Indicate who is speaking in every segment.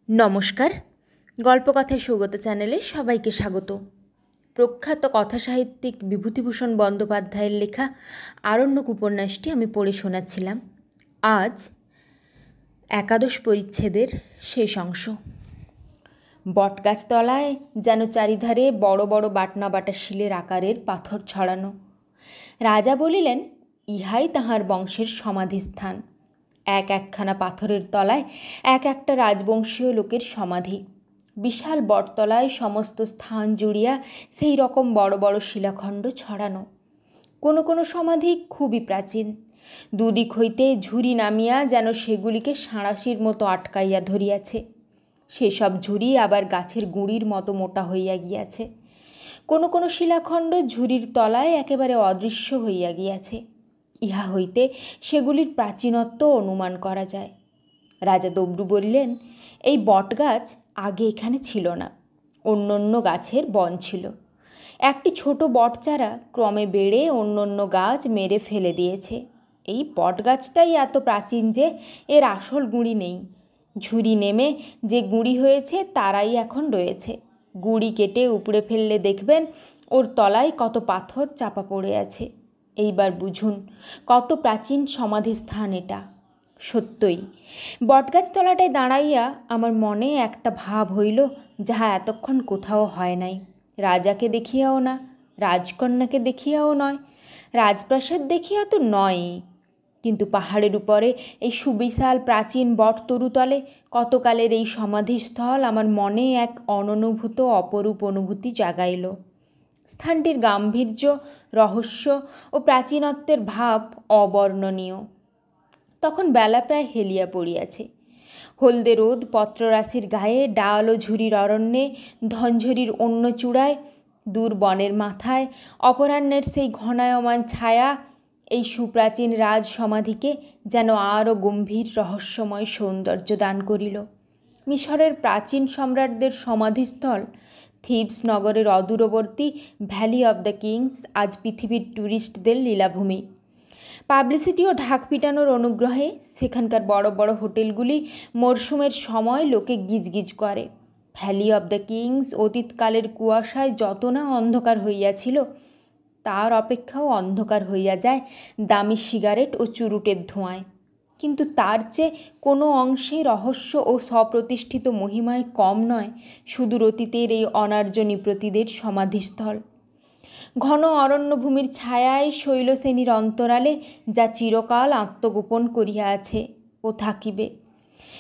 Speaker 1: নমস্কার। গল্পকথা সৌগত চ্যানেলে সবাইকে স্বাগত। প্রখ্যাত কথাসাহিত্যিক বিভূতিভূষণ বন্দ্যোপাধ্যায়ের লেখা আরণ্যক উপন্যাসটি আমি পড়ে শোনাচ্ছিলাম। আজ একাদশ পরিচ্ছেদের শেষ অংশ। বটগাছতলায় যেন চারিধারে বড় বড় বাটনা বাটা শিলের আকারের পাথর ছড়ানো। রাজা বলিলেন, ইহাই তাহার বংশের সমাধিস্থান। একখানা পাথরের তলায় একটা রাজবংশীয় লোকের সমাধি। বিশাল বটতলায় সমস্ত স্থান জুড়িয়া সেই রকম বড় বড় শিলাখণ্ড ছড়ানো। কোনো কোনো সমাধি খুবই প্রাচীন। দুদিক হইতে ঝুড়ি নামিয়া যেন সেগুলিকে সাঁড়াশির মতো আটকাইয়া ধরিয়াছে। সেসব ঝুড়ি আবার গাছের গুঁড়ির মতো মোটা হইয়া গিয়াছে। কোনো কোনো শিলাখণ্ড ঝুড়ির তলায় একেবারে অদৃশ্য হইয়া গিয়াছে। ইহা হইতে সেগুলির প্রাচীনত্ব অনুমান করা যায়। রাজা দব্রু বললেন, এই বটগাছ আগে এখানে ছিল না, অন্য অন্য গাছের বন ছিল। একটি ছোট বটচারা ক্রমে বেড়ে অন্য অন্য গাছ মেরে ফেলে দিয়েছে। এই বটগাছটাই এত প্রাচীন যে এর আসল গুঁড়ি নেই। ঝুড়ি নেমে যে গুঁড়ি হয়েছে তারাই এখন রয়েছে। গুঁড়ি কেটে উপড়ে ফেললে দেখবেন ওর তলায় কত পাথর চাপা পড়ে আছে। এইবার বুঝুন কত প্রাচীন সমাধিস্থান এটা। সত্যই বটগাছ তলাটায় দাঁড়াইয়া আমার মনে একটা ভাব হইল, যাহা এতক্ষণ কোথাও হয় নাই। রাজাকে দেখিয়াও না, রাজকন্যাকে দেখিয়াও নয়, রাজপ্রাসাদ দেখিয়া তো নয়ই, কিন্তু পাহাড়ের উপরে এই সুবিশাল প্রাচীন বট তরুতলে কতকালের এই সমাধিস্থল আমার মনে এক অননুভূত অপরূপ অনুভূতি জাগাইল। স্থানটির গাম্ভীর্য, রহস্য ও প্রাচীনত্বের ভাব অবর্ণনীয়। তখন বেলা প্রায় হেলিয়া পড়িয়াছে। হলদে রোদ পত্ররাশির গায়ে, ডাল ও ঝুরির অরণ্যে, ধনঝরির অন্য চূড়ায়, দূর বনের মাথায় অপরাহ্নের সেই ঘনায়মান ছায়া এই সুপ্রাচীন রাজ সমাধিকে যেন আরও গম্ভীর রহস্যময় সৌন্দর্য দান করিল। মিশরের প্রাচীন সম্রাটদের সমাধিস্থল থিবস নগরের অদূরবর্তী ভ্যালি অব দ্য কিংস আজ পৃথিবীর ট্যুরিস্টদের লীলাভূমি। পাবলিসিটি ও ঢাক পিটানোর অনুগ্রহে সেখানকার বড় বড় হোটেলগুলি মরশুমের সময় লোকে গিজগিজ করে। ভ্যালি অব দ্য কিংস অতীতকালের কুয়াশায় যত না অন্ধকার হইয়াছিল, তার অপেক্ষাও অন্ধকার হইয়া যায় দামি সিগারেট ও চুরুটের ধোঁয়ায়। কিন্তু তার চেয়ে কোনো অংশে রহস্য ও স্বপ্রতিষ্ঠিত মহিমায় কম নয় সুদূর অতীতের এই অনার্য নিপতিদের সমাধিস্থল। ঘন অরণ্যভূমির ছায়ায় শৈলশ্রেণীর অন্তরালে যা চিরকাল আত্মগোপন করিয়া আছে ও থাকিবে।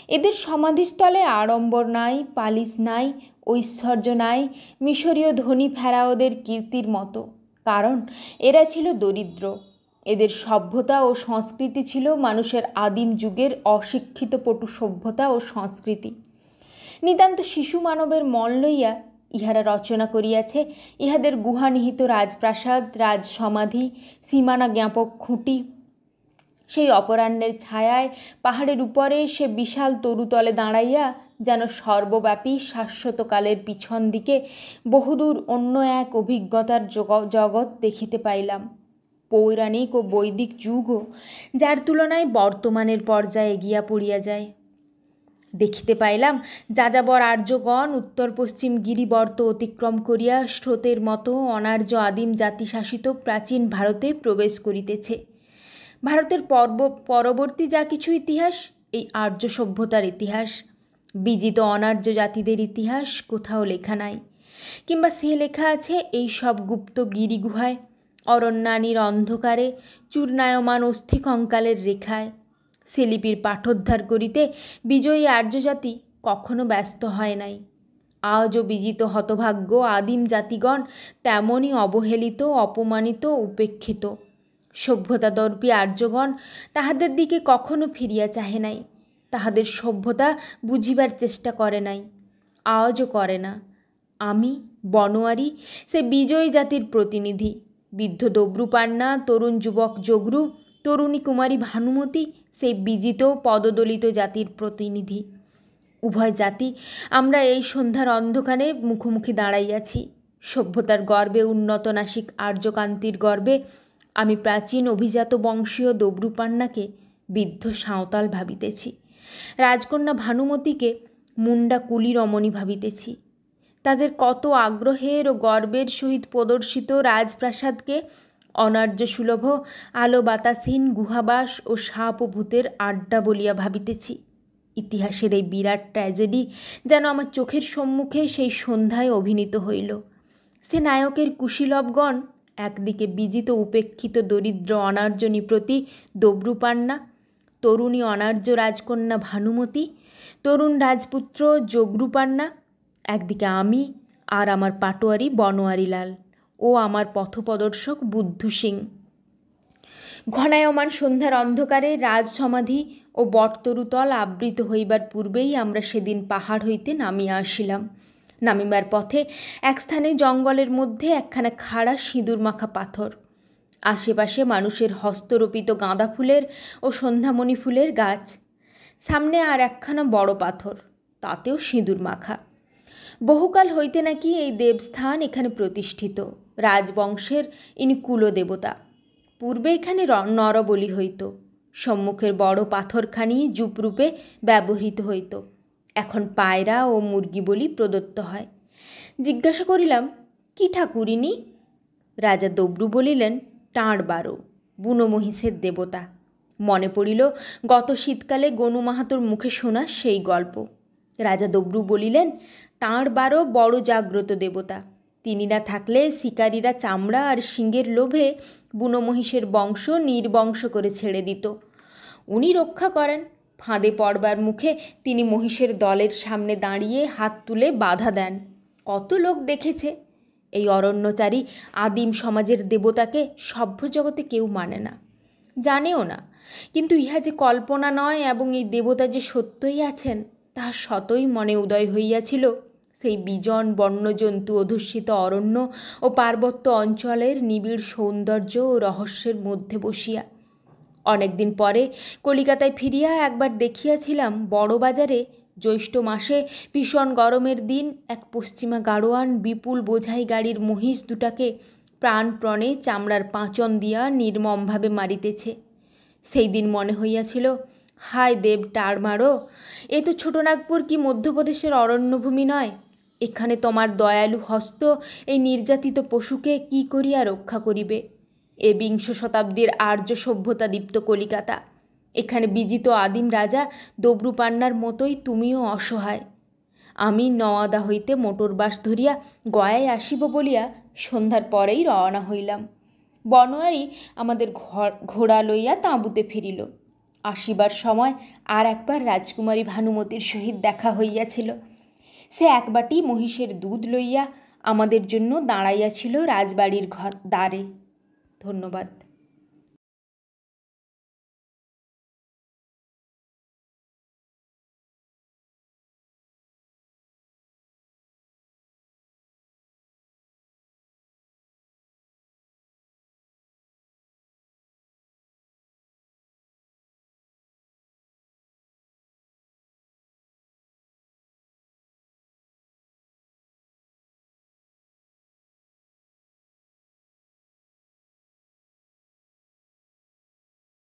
Speaker 1: এদের সমাধিস্থলে আড়ম্বর নাই, পালিশ নাই, ঐশ্বর্য নাই, মিশরীয় ধনী ফেরাওদের কীর্তির মতো। কারণ এরা ছিল দরিদ্র। এদের সভ্যতা ও সংস্কৃতি ছিল মানুষের আদিম যুগের অশিক্ষিত পটু সভ্যতা ও সংস্কৃতি। নিতান্ত শিশু মানবের মন লইয়া ইহারা রচনা করিয়াছে ইহাদের গুহানিহিত রাজপ্রাসাদ, রাজসমাধি, সীমানা জ্ঞাপক খুঁটি। সেই অপরাহ্নের ছায়ায় পাহাড়ের উপরে সে বিশাল তরুতলে দাঁড়াইয়া যেন সর্বব্যাপী শাশ্বতকালের পিছন দিকে বহুদূর অন্য এক অভিজ্ঞতার জগৎ দেখিতে পাইলাম। পৌরাণিক ও বৈদিক যুগও যার তুলনায় বর্তমানের পর্যায়ে এগিয়া পড়িয়া যায়। দেখিতে পাইলাম যাযাবর আর্যগণ উত্তর পশ্চিম গিরিবর্ত অতিক্রম করিয়া স্রোতের মতো অনার্য আদিম জাতিশাসিত প্রাচীন ভারতে প্রবেশ করিতেছে। ভারতের পরবর্তী যা কিছু ইতিহাস, এই আর্য সভ্যতার ইতিহাস। বিজিত অনার্য জাতিদের ইতিহাস কোথাও লেখা নাই, কিংবা সে লেখা আছে এই সব গুপ্ত গিরিগুহায়, অরণ্যানীর অন্ধকারে, চূর্ণায়মান অস্থি কঙ্কালের রেখায়। সে লিপির পাঠোদ্ধার করিতে বিজয়ী আর্যজাতি কখনো ব্যস্ত হয় নাই। আজও বিজিত হতভাগ্য আদিম জাতিগণ তেমনই অবহেলিত, অপমানিত, উপেক্ষিত। সভ্যতাদর্পী আর্যগণ তাহাদের দিকে কখনো ফিরিয়া চাহে নাই, তাহাদের সভ্যতা বুঝিবার চেষ্টা করে নাই, আজও করে না। আমি বনোয়ারি, সে বিজয়ী জাতির প্রতিনিধি। বৃদ্ধ দব্রুপান্না, তরুণ যুবক জগরু, তরুণী কুমারী ভানুমতি সেই বিজিত পদদলিত জাতির প্রতিনিধি। উভয় জাতি আমরা এই সন্ধ্যার অন্ধকারে মুখোমুখি দাঁড়াইয়াছি। সভ্যতার গর্বে উন্নত নাসিক আর্যকান্তির গর্বে আমি প্রাচীন অভিজাত বংশীয় দব্রুপান্নাকে বৃদ্ধ সাঁওতাল ভাবিতেছি। রাজকন্যা ভানুমতিকে মুন্ডা কুলি রমণী ভাবিতেছি। তাদের কত আগ্রহের ও গর্বের সহিত প্রদর্শিত রাজপ্রাসাদকে অনার্য সুলভ আলো বাতাসহীন গুহাবাস ও সাপ ও ভূতের আড্ডা বলিয়া ভাবিতেছি। ইতিহাসের এই বিরাট ট্র্যাজেডি যেন আমার চোখের সম্মুখে সেই সন্ধ্যায় অভিনীত হইল। সে নায়কের কুশীলবগণ একদিকে বিজিত উপেক্ষিত দরিদ্র অনার্জনী প্রতি দব্রুপান্না, তরুণী অনার্য রাজকন্যা ভানুমতী, তরুণ রাজপুত্র যোগরূপান্না, একদিকে আমি আর আমার পাটোয়ারি বনোয়ারিলাল ও আমার পথপ্রদর্শক বুদ্ধু সিং। ঘনায়মান সন্ধ্যার অন্ধকারে রাজসমাধি ও বটতরুতল আবৃত হইবার পূর্বেই আমরা সেদিন পাহাড় হইতে নামিয়া আসিলাম। নামিবার পথে এক স্থানে জঙ্গলের মধ্যে একখানা খাড়া সিঁদুর মাখা পাথর, আশেপাশে মানুষের হস্তরোপিত গাঁদা ফুলের ও সন্ধ্যামণি ফুলের গাছ, সামনে আর একখানা বড় পাথর, তাতেও সিঁদুর মাখা। বহুকাল হইতে নাকি এই দেবস্থান এখানে প্রতিষ্ঠিত। রাজবংশের ইনি কুলদেবতা। পূর্বে এখানে নরবলি হইত। সম্মুখের বড় পাথরখানি জুপরূপে ব্যবহৃত হইত। এখন পায়রা ও মুরগি বলি প্রদত্ত হয়। জিজ্ঞাসা করিলাম, কি ঠাকুরিনী? রাজা দব্রু বলিলেন, টাঁড় বারো, বুনো মহিষের দেবতা। মনে পড়িল গত শীতকালে গনু মাহাতোর মুখে শোনা সেই গল্প। রাজা দব্রু বলিলেন, টাঁড় বারো বড় জাগ্রত দেবতা। তিনি না থাকলে শিকারীরা চামড়া আর শিঙের লোভে বুনো মহিষের বংশ নির্বংশ করে ছেড়ে দিত। উনি রক্ষা করেন। ফাঁদে পড়বার মুখে তিনি মহিষের দলের সামনে দাঁড়িয়ে হাত তুলে বাধা দেন। কত লোক দেখেছে। এই অরণ্যচারী আদিম সমাজের দেবতাকে সভ্য জগতে কেউ মানে না, জানেও না। কিন্তু ইহা যে কল্পনা নয় এবং এই দেবতা যে সত্যই আছেন, তাহা শতই মনে উদয় হইয়াছিল সেই বিজন বন্যজন্তু অধ্যুষিত অরণ্য ও পার্বত্য অঞ্চলের নিবিড় সৌন্দর্য ও রহস্যের মধ্যে বসিয়া। অনেকদিন পরে কলিকাতায় ফিরিয়া একবার দেখিয়াছিলাম বড় বাজারে জ্যৈষ্ঠ মাসে ভীষণ গরমের দিন এক পশ্চিমা গাড়োয়ান বিপুল বোঝাই গাড়ির মহিষ দুটাকে প্রাণপণে চামড়ার পাঁচন দিয়া নির্মমভাবে মারিতেছে। সেই দিন মনে হইয়াছিল, হায় দেব টাড় মারো, এ তো ছোটনাগপুর কি মধ্যপ্রদেশের অরণ্যভূমি নয়। এখানে তোমার দয়ালু হস্ত এই নির্যাতিত পশুকে কি করিয়া রক্ষা করিবে? এ বিংশ শতাব্দীর আর্য সভ্যতা দীপ্ত কলিকাতা। এখানে বিজিত আদিম রাজা দব্রুপান্নার মতোই তুমিও অসহায়। আমি নওয়াদা হইতে মোটর বাস ধরিয়া গয়ায় আসিব বলিয়া সন্ধ্যার পরেই রওনা হইলাম। বনোয়ারি আমাদের ঘোড়া লইয়া তাঁবুতে ফিরিল। আসিবার সময় আর একবার রাজকুমারী ভানুমতীর সহিত দেখা হইয়াছিল। সে এক বাটি মহিষের দুধ লইয়া আমাদের জন্য দাঁড়াইয়াছিল রাজবাড়ির দ্বারে। ধন্যবাদ।